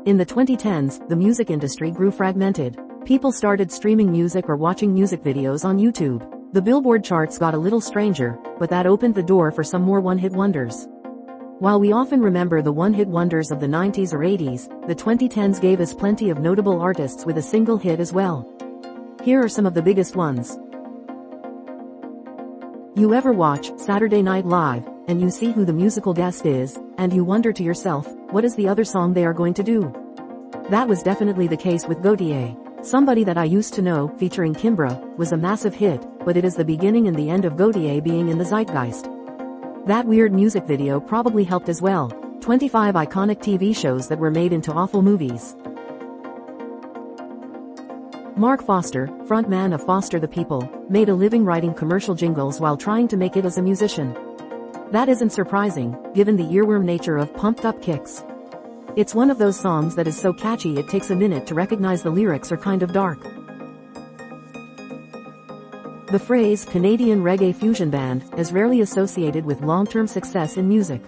In the 2010s, the music industry grew fragmented. People started streaming music or watching music videos on YouTube. The Billboard charts got a little stranger, but that opened the door for some more one-hit wonders. While we often remember the one-hit wonders of the 90s or 80s, the 2010s gave us plenty of notable artists with a single hit as well. Here are some of the biggest ones. You ever watch Saturday Night Live, and you see who the musical guest is, and you wonder to yourself, what is the other song they are going to do? That was definitely the case with Gotye. Somebody That I Used to Know, featuring Kimbra, was a massive hit, but it is the beginning and the end of Gotye being in the zeitgeist. That weird music video probably helped as well. 25 iconic TV shows that were made into awful movies. Mark Foster, frontman of Foster the People, made a living writing commercial jingles while trying to make it as a musician. That isn't surprising, given the earworm nature of Pumped Up Kicks. It's one of those songs that is so catchy it takes a minute to recognize the lyrics are kind of dark. The phrase Canadian reggae fusion band is rarely associated with long-term success in music.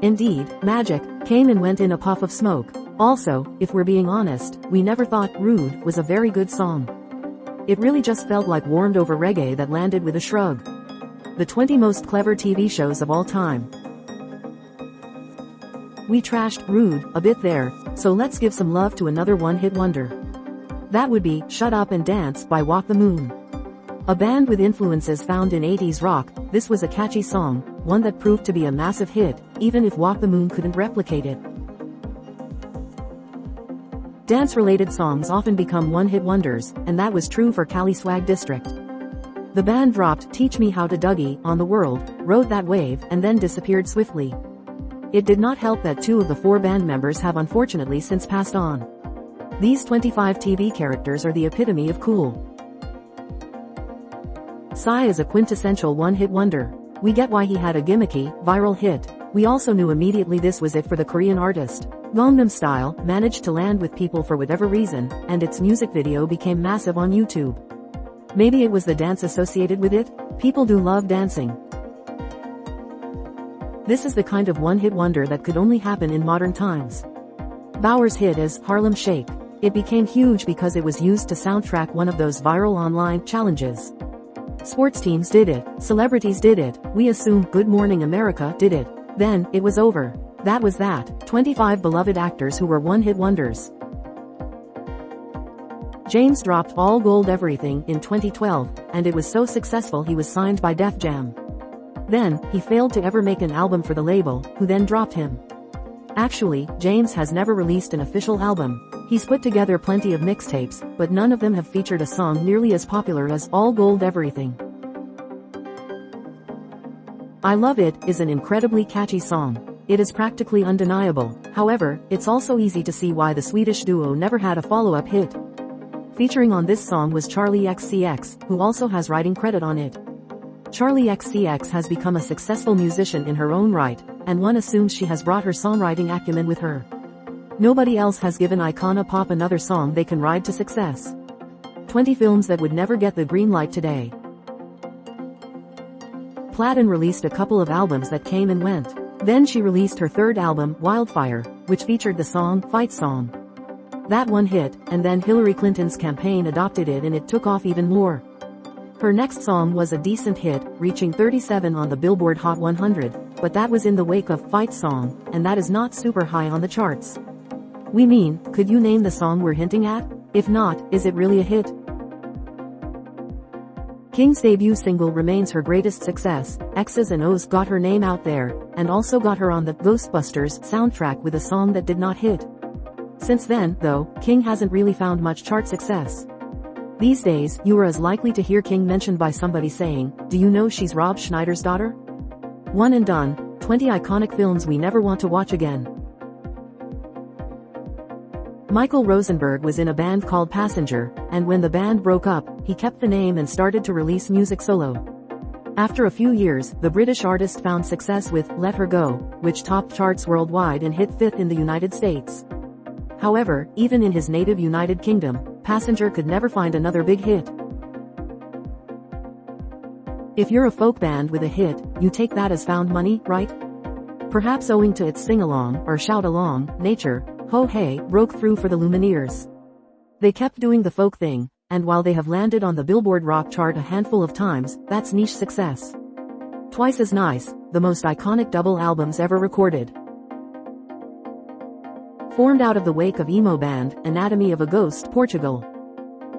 Indeed, Magic came and went in a puff of smoke. Also, if we're being honest, we never thought Rude was a very good song. It really just felt like warmed over reggae that landed with a shrug. The 20 most clever TV shows of all time. We trashed Rude a bit there, so let's give some love to another one-hit wonder. That would be Shut Up and Dance by Walk the Moon. A band with influences found in 80s rock, this was a catchy song, one that proved to be a massive hit, even if Walk the Moon couldn't replicate it. Dance-related songs often become one-hit wonders, and that was true for Cali Swag District. The band dropped Teach Me How to Dougie on the world, rode that wave, and then disappeared swiftly. It did not help that 2 of the 4 band members have unfortunately since passed on. These 25 TV characters are the epitome of cool. Psy is a quintessential one-hit wonder. We get why he had a gimmicky, viral hit. We also knew immediately this was it for the Korean artist. Gangnam Style managed to land with people for whatever reason, and its music video became massive on YouTube. Maybe it was the dance associated with it? People do love dancing. This is the kind of one-hit wonder that could only happen in modern times. Bauer's hit is Harlem Shake. It became huge because it was used to soundtrack one of those viral online challenges. Sports teams did it, celebrities did it, we assume Good Morning America did it. Then, it was over. That was that. 25 beloved actors who were one-hit wonders. James dropped All Gold Everything in 2012, and it was so successful he was signed by Def Jam. Then, he failed to ever make an album for the label, who then dropped him. Actually, James has never released an official album. He's put together plenty of mixtapes, but none of them have featured a song nearly as popular as All Gold Everything. I Love It is an incredibly catchy song. It is practically undeniable. However, it's also easy to see why the Swedish duo never had a follow-up hit. Featuring on this song was Charli XCX, who also has writing credit on it. Charli XCX has become a successful musician in her own right, and one assumes she has brought her songwriting acumen with her. Nobody else has given Icona Pop another song they can ride to success. 20 films that would never get the green light today. Platten released a couple of albums that came and went. Then she released her 3rd album, Wildfire, which featured the song, Fight Song. That one hit, and then Hillary Clinton's campaign adopted it and it took off even more. Her next song was a decent hit, reaching 37 on the Billboard Hot 100, but that was in the wake of Fight Song, and that is not super high on the charts. We mean, could you name the song we're hinting at? If not, is it really a hit? King's debut single remains her greatest success. X's and O's got her name out there, and also got her on the Ghostbusters soundtrack with a song that did not hit. Since then, though, King hasn't really found much chart success. These days, you are as likely to hear King mentioned by somebody saying, "Do you know she's Rob Schneider's daughter?" One and done. 20 iconic films we never want to watch again. Michael Rosenberg was in a band called Passenger, and when the band broke up, he kept the name and started to release music solo. After a few years, the British artist found success with Let Her Go, which topped charts worldwide and hit 5th in the United States. However, even in his native United Kingdom, Passenger could never find another big hit. If you're a folk band with a hit, you take that as found money, right? Perhaps owing to its sing-along or shout-along nature, Ho Hey broke through for the Lumineers. They kept doing the folk thing, and while they have landed on the Billboard Rock chart a handful of times, that's niche success. Twice as Nice, the most iconic double albums ever recorded. Formed out of the wake of emo band, Anatomy of a Ghost, Portugal.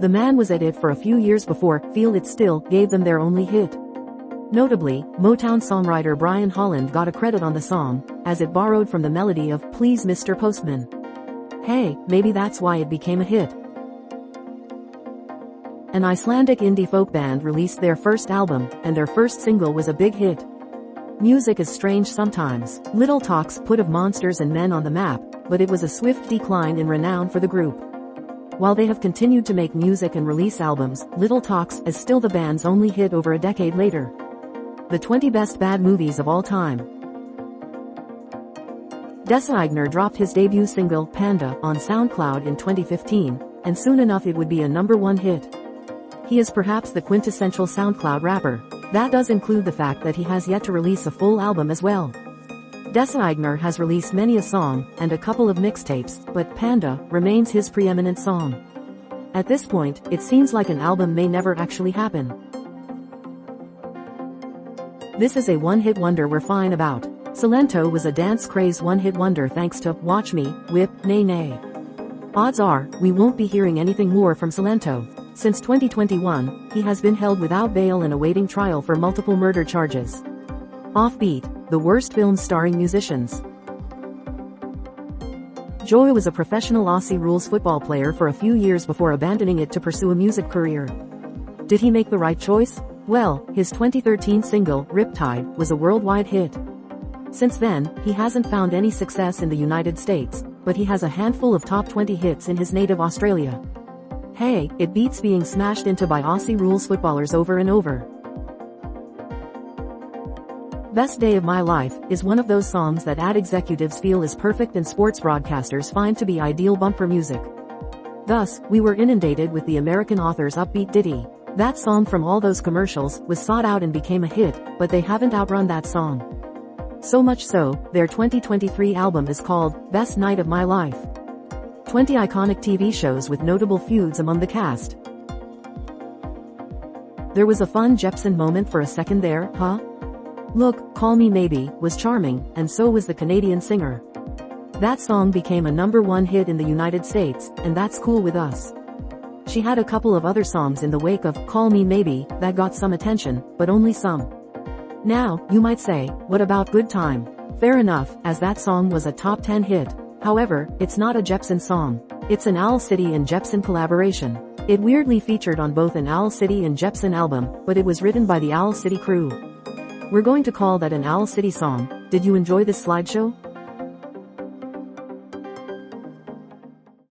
The Man was at it for a few years before Feel It Still gave them their only hit. Notably, Motown songwriter Brian Holland got a credit on the song, as it borrowed from the melody of Please Mr. Postman. Hey, maybe that's why it became a hit. An Icelandic indie folk band released their first album, and their first single was a big hit. Music is strange sometimes. Little Talks put Of Monsters and Men on the map, but it was a swift decline in renown for the group. While they have continued to make music and release albums, Little Talks is still the band's only hit over a decade later. The 20 Best Bad Movies of All Time. Dessa Eigner dropped his debut single, Panda, on SoundCloud in 2015, and soon enough it would be a #1 hit. He is perhaps the quintessential SoundCloud rapper. That does include the fact that he has yet to release a full album as well. Dessa Eigner has released many a song, and a couple of mixtapes, but Panda remains his preeminent song. At this point, it seems like an album may never actually happen. This is a one-hit wonder we're fine about. Salento was a dance-crazed one-hit wonder thanks to Watch Me, Whip, Nay Nay. Odds are, we won't be hearing anything more from Salento. Since 2021, he has been held without bail and awaiting trial for multiple murder charges. Offbeat, the worst films starring musicians. Joey was a professional Aussie rules football player for a few years before abandoning it to pursue a music career. Did he make the right choice? Well, his 2013 single, Riptide, was a worldwide hit. Since then, he hasn't found any success in the United States, but he has a handful of top 20 hits in his native Australia. Hey, it beats being smashed into by Aussie rules footballers over and over. Best Day of My Life is one of those songs that ad executives feel is perfect and sports broadcasters find to be ideal bumper music. Thus, we were inundated with the American Author's upbeat ditty. That song from all those commercials was sought out and became a hit, but they haven't outrun that song. So much so, their 2023 album is called Best Night of My Life. 20 iconic TV shows with notable feuds among the cast. There was a fun Jepsen moment for a second there, huh? Look, Call Me Maybe was charming, and so was the Canadian singer. That song became a #1 hit in the United States, and that's cool with us. She had a couple of other songs in the wake of Call Me Maybe that got some attention, but only some. Now, you might say, what about Good Time? Fair enough, as that song was a top 10 hit. However, it's not a Jepsen song. It's an Owl City and Jepsen collaboration. It weirdly featured on both an Owl City and Jepsen album, but it was written by the Owl City crew. We're going to call that an Owl City song. Did you enjoy this slideshow?